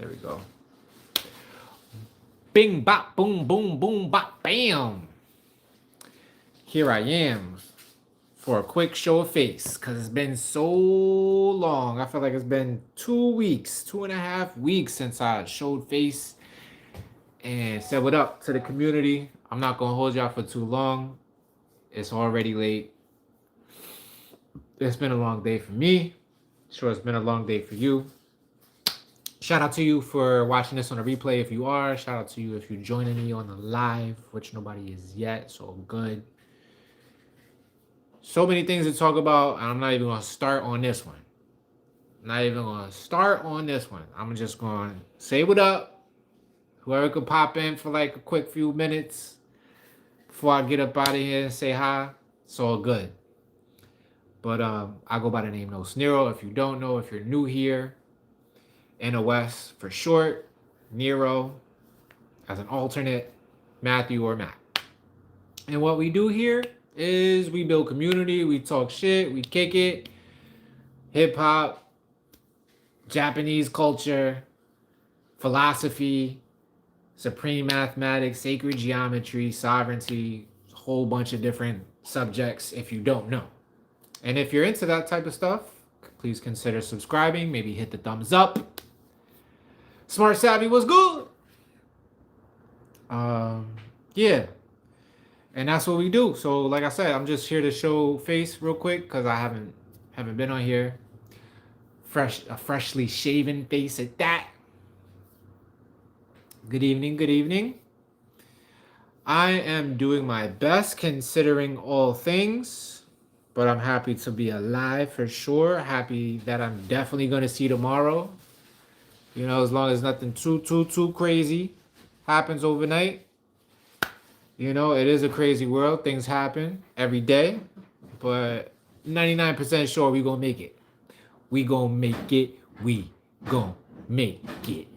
There we go. Bing, bop, boom, boom, boom, bop, bam. Here I am for a quick show of face because it's been so long. I feel like it's been 2 weeks, 2.5 weeks since I showed face and said what up to the community. I'm not going to hold y'all for too long. It's already late. It's been a long day for me. Sure, it's been a long day for you. Shout out to you for watching this on a replay if you are. Shout out to you if you're joining me on the live, which nobody is yet, so good. So many things to talk about, and I'm not even going to start on this one. Not even going to start on this one. I'm just going to say what up. Whoever could pop in for like a quick few minutes before I get up out of here and say hi, it's all good. But I go by the name Nos Nero. If you don't know, if you're new here, NOS for short, Nero as an alternate, Matthew or Matt. And what we do here is we build community, we talk shit, we kick it, hip hop, Japanese culture, philosophy, supreme mathematics, sacred geometry, sovereignty, a whole bunch of different subjects if you don't know. And if you're into that type of stuff, please consider subscribing, maybe hit the thumbs up. Smart Savvy was good. Yeah. And that's what we do. So like I said, I'm just here to show face real quick because I haven't been on here. A freshly shaven face at that. Good evening, good evening. I am doing my best considering all things, but I'm happy to be alive for sure. Happy that I'm definitely going to see tomorrow. You know, as long as nothing too crazy happens overnight. You know, it is a crazy world. Things happen every day. But 99% sure we gonna make it. We gonna make it. We gonna make it.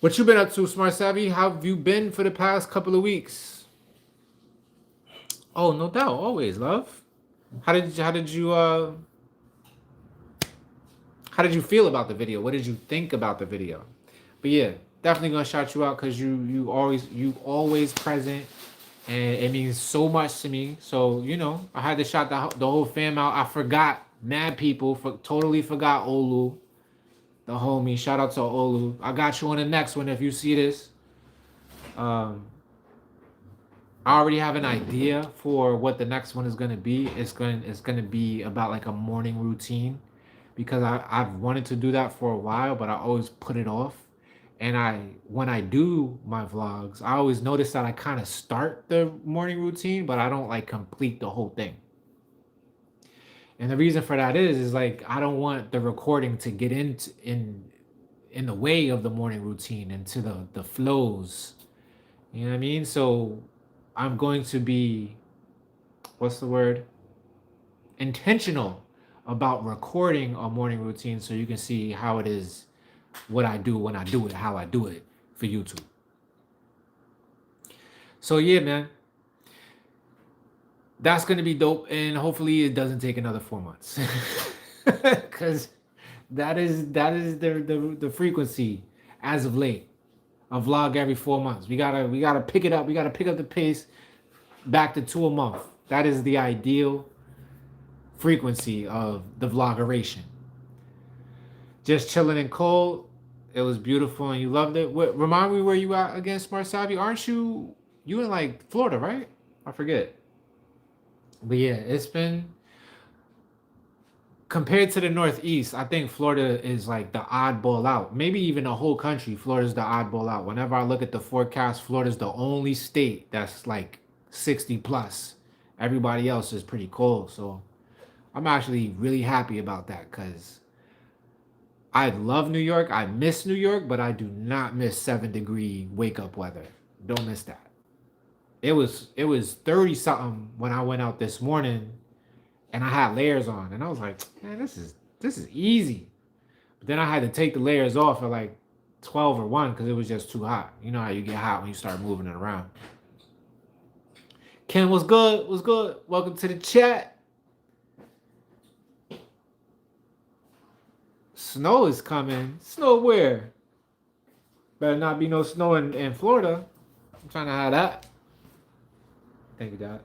What you been up to, Smart Savvy? How have you been for the past couple of weeks? Oh, no doubt. Always, love. How did you feel about the video? What did you think about the video? But yeah, definitely gonna shout you out because you always present, and it means so much to me. So you know, I had to shout the whole fam out. I forgot mad people, totally forgot Olu, the homie. Shout out to Olu. I got you on the next one if you see this. I already have an idea for what the next one is gonna be. It's gonna be about like a morning routine, because I've wanted to do that for a while, but I always put it off. And when I do my vlogs, I always notice that I kind of start the morning routine, but I don't like complete the whole thing. And the reason for that is like I don't want the recording to get in the way of the morning routine, into the flows. You know what I mean? So I'm going to be, what's the word? Intentional about recording a morning routine so you can see how it is, what I do when I do it, how I do it for YouTube. So yeah, man, that's gonna be dope, and hopefully it doesn't take another 4 months, because that is the frequency as of late. A vlog every 4 months. We gotta pick it up. We gotta pick up the pace back to 2 a month. That is the ideal frequency of the vlogeration. Just chilling in cold. It was beautiful and you loved it. Remind me where you at again, Smart Savvy? Aren't you in like Florida, right? I forget. But yeah, it's been, compared to the Northeast, I think Florida is like the oddball out. Maybe even the whole country, Florida's the oddball out. Whenever I look at the forecast, Florida's the only state that's like 60 plus. Everybody else is pretty cold. So I'm actually really happy about that, because I love New York. I miss New York, but I do not miss 7-degree wake up weather. Don't miss that. It was 30 something when I went out this morning, and I had layers on, and I was like, man, this is easy. But then I had to take the layers off at like 12 or 1 because it was just too hot. You know how you get hot when you start moving it around. Ken, what's good? What's good? Welcome to the chat. Snow is coming. Snow where? Better not be no snow in Florida. I'm trying to have that. Thank you, Dad.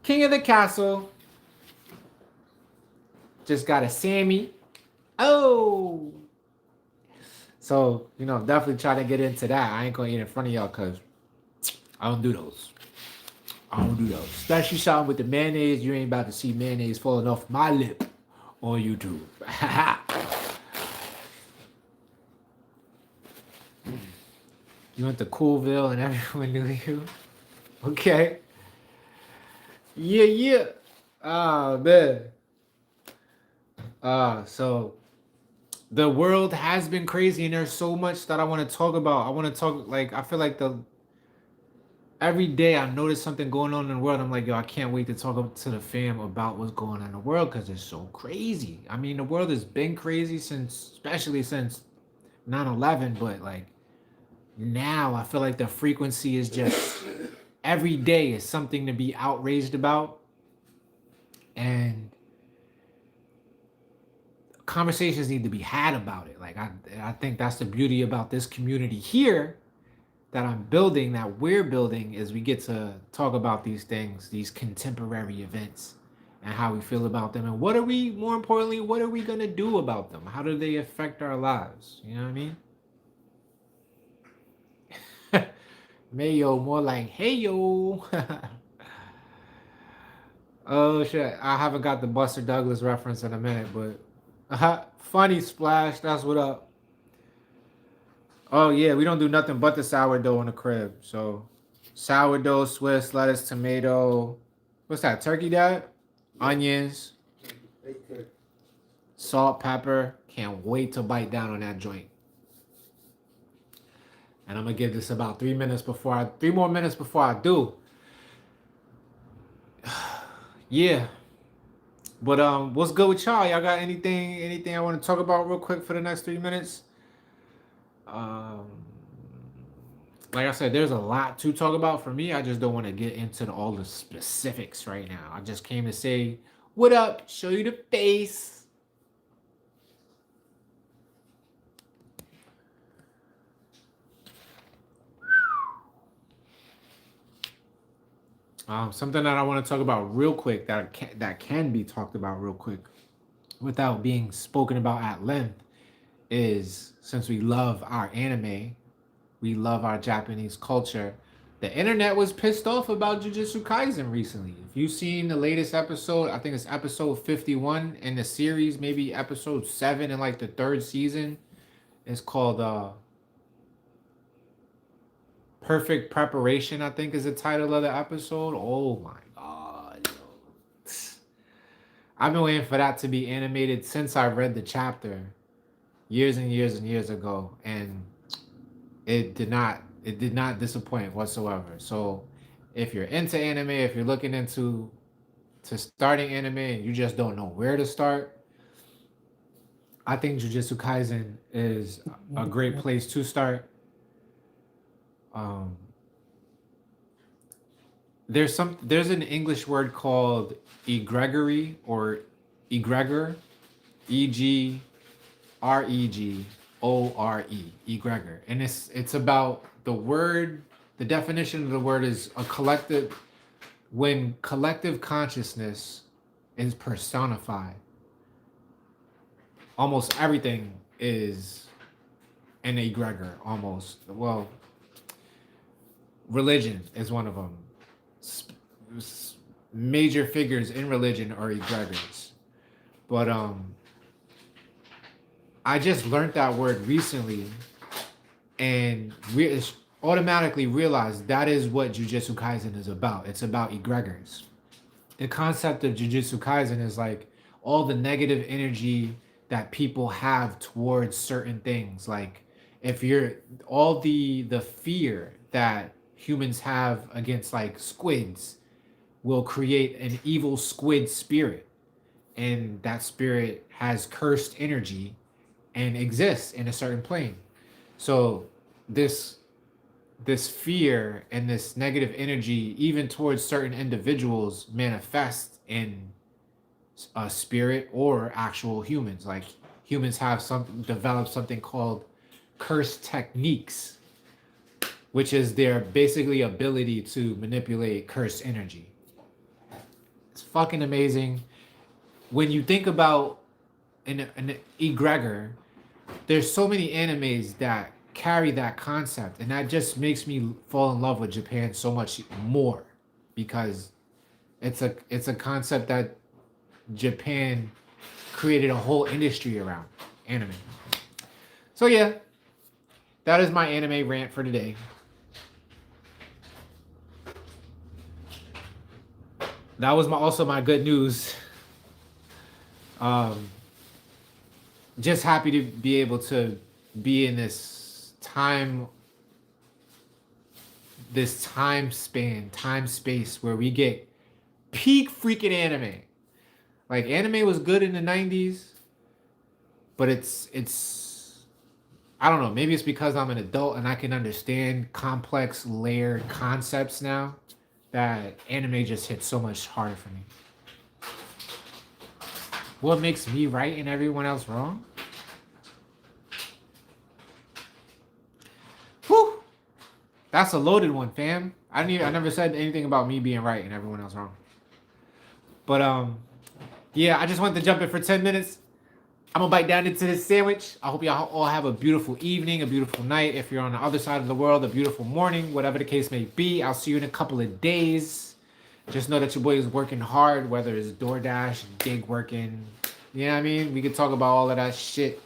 King of the Castle. Just got a Sammy. Oh. So, definitely try to get into that. I ain't going to eat in front of y'all because I don't do those. I don't do those. Especially something with the mayonnaise. You ain't about to see mayonnaise falling off my lip on YouTube. You went to Coolville and everyone knew you. Okay. Yeah. Ah, man. So the world has been crazy and there's so much that I want to talk about. I feel like every day I notice something going on in the world. I'm like, yo, I can't wait to talk to the fam about what's going on in the world because it's so crazy. I mean, the world has been crazy especially since 9/11, but like now I feel like the frequency is just every day is something to be outraged about. And conversations need to be had about it. Like I think that's the beauty about this community here that I'm building, that we're building, is we get to talk about these things, these contemporary events, and how we feel about them, and more importantly, what are we gonna do about them? How do they affect our lives? You know what I mean? Mayo, more like hey yo. Oh shit, I haven't got the Buster Douglas reference in a minute, but funny Splash, that's what up. Oh yeah, we don't do nothing but the sourdough in the crib. So sourdough, Swiss, lettuce, tomato. What's that? Turkey, Dad? Onions, salt, pepper. Can't wait to bite down on that joint. And I'm gonna give this about 3 minutes before 3 more minutes before I do. Yeah. But what's good with y'all? Y'all got anything I want to talk about real quick for the next 3 minutes? Um, like I said, there's a lot to talk about for me. I just don't want to get into all the specifics right now. I just came to say, what up? Show you the face. Something that I want to talk about real quick that can be talked about real quick without being spoken about at length is, since we love our anime, we love our Japanese culture. The internet was pissed off about Jujutsu Kaisen recently. If you've seen the latest episode, I think it's episode 51 in the series, maybe episode 7 in like the third season. It's called Perfect Preparation, I think is the title of the episode. Oh my god. I've been waiting for that to be animated since I read the chapter years and years and years ago, and it did not disappoint whatsoever. So if you're into anime, if you're looking into starting anime and you just don't know where to start, I think Jujutsu Kaisen is a great place to start. There's an English word called egregory or egregor, EGREGORE, egregor, and it's about the word. The definition of the word is a collective, when collective consciousness is personified. Almost everything is an egregor. Almost, well, religion is one of them. Major figures in religion are egregors, but I just learned that word recently, and automatically realized that is what Jujutsu Kaisen is about. It's about egregors. The concept of Jujutsu Kaisen is like all the negative energy that people have towards certain things. Like if you're all the fear that humans have against like squids will create an evil squid spirit, and that spirit has cursed energy and exists in a certain plane. So this fear and this negative energy, even towards certain individuals, manifest in a spirit or actual humans. Like humans have developed something called curse techniques, which is their basically ability to manipulate curse energy. It's fucking amazing. When you think about an egregor, there's so many animes that carry that concept, and that just makes me fall in love with Japan so much more, because it's a concept that Japan created a whole industry around anime. So yeah, that is my anime rant for today. That was also my good news. Just happy to be able to be in this time span, time space where we get peak freaking anime. Like, anime was good in the 90s, but it's I don't know, maybe it's because I'm an adult and I can understand complex layered concepts now, that anime just hits so much harder for me. What makes me right and everyone else wrong? Whew! That's a loaded one, fam. I never said anything about me being right and everyone else wrong. But yeah, I just wanted to jump in for 10 minutes. I'm gonna bite down into this sandwich. I hope y'all all have a beautiful evening, a beautiful night. If you're on the other side of the world, a beautiful morning, whatever the case may be. I'll see you in a couple of days. Just know that your boy is working hard, whether it's DoorDash, gig working. You know what I mean? We could talk about all of that shit.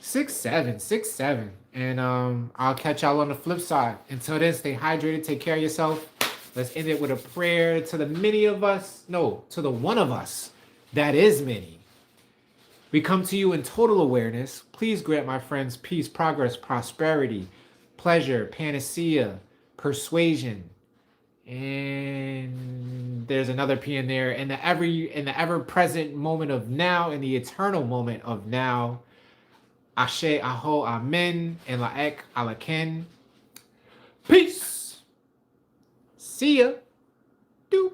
6'7". And I'll catch y'all on the flip side. Until then, stay hydrated, take care of yourself. Let's end it with a prayer to the many of us. No, to the one of us that is many. We come to you in total awareness. Please grant my friends peace, progress, prosperity, pleasure, panacea, persuasion, and there's another P in there. In the ever present moment of now, in the eternal moment of now. Ashe, Aho, Amen, and La'ek, Alaken. Peace. See ya. Do.